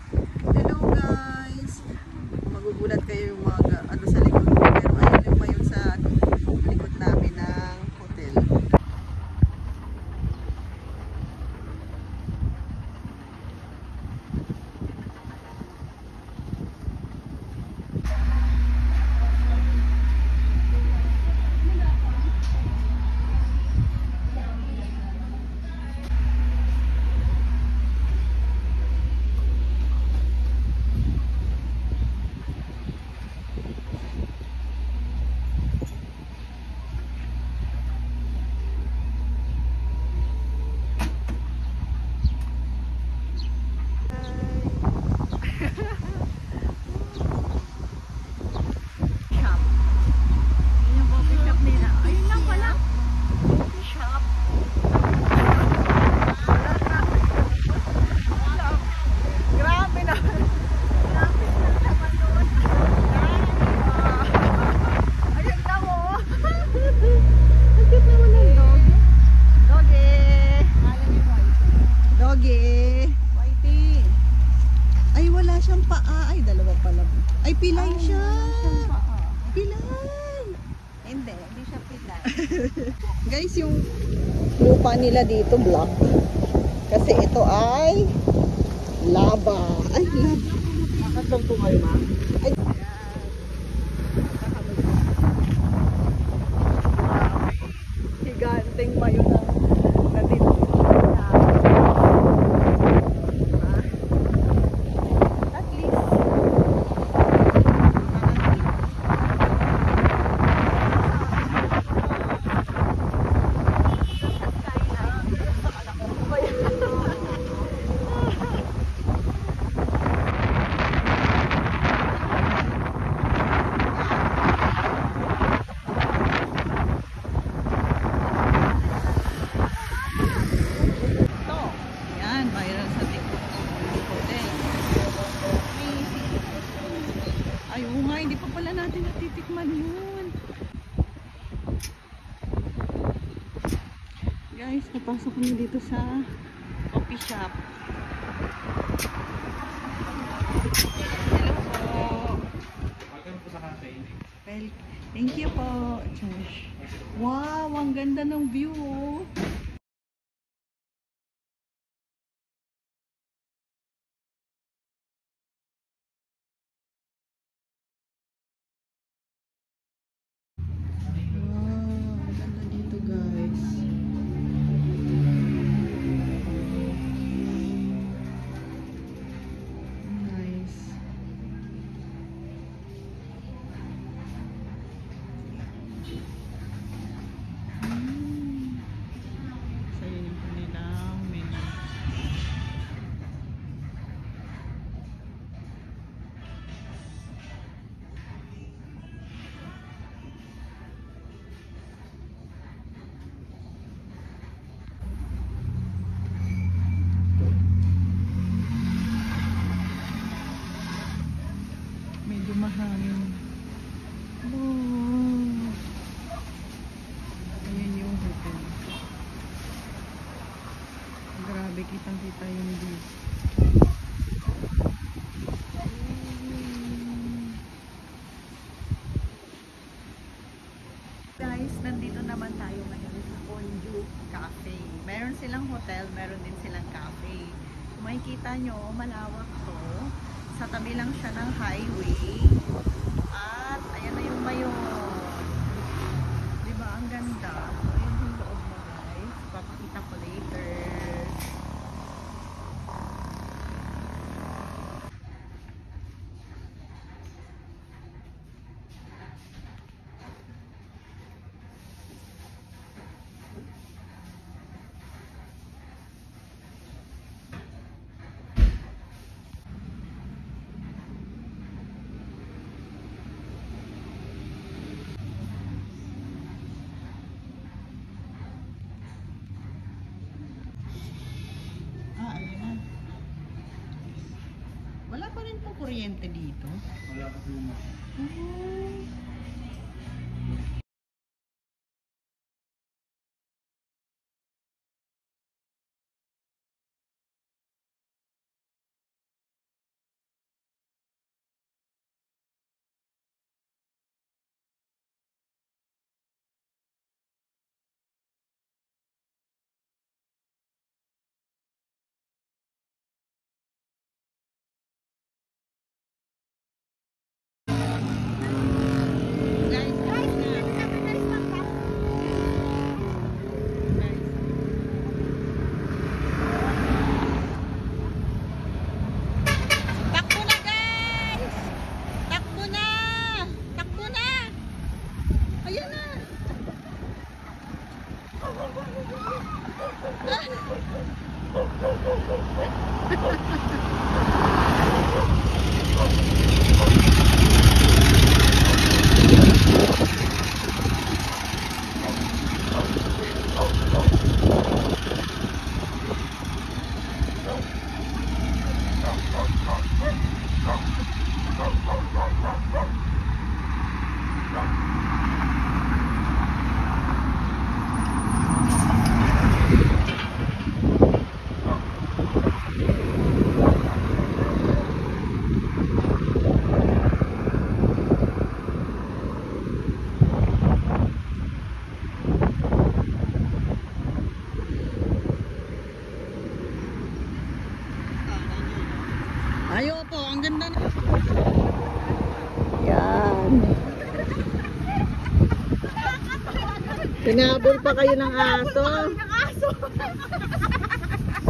Hello guys! Magugulat kayo yung mga ano sa likod ko. Pero ayun yung mayon sa likod namin ng hotel. Ay, wala siyang paa. Ay, dalawa pala. Ay, pilay siya. Pilay. Hindi siya pilay. Guys, yung lupa nila dito black. Kasi ito ay lava. Ay, lava. Nakatang ko kayo, ma? Ay. Higanteng mayo na dito. Hindi pa pala natin natitikman yun. Guys, napasok kami dito sa coffee shop. Hello po. Welcome po sa cafe. Well, thank you po. Wow, ang ganda ng view. Medyo mahangin. Oh. Ayan yung hotel. Grabe, kitang-kita yung view. Guys, nandito naman tayo ngayon sa Onju Cafe. Meron silang hotel, meron din silang cafe. Kung makikita nyo, malawak to. Sa tabi lang siya ng highway. At ayan na yung mayon. Diba? Ang ganda. Ayan yung loob mo guys. Papakita ko later. Wala pa rin po kuryente dito. Wala pa po. Yan. Tinabol pa kayo ng aso.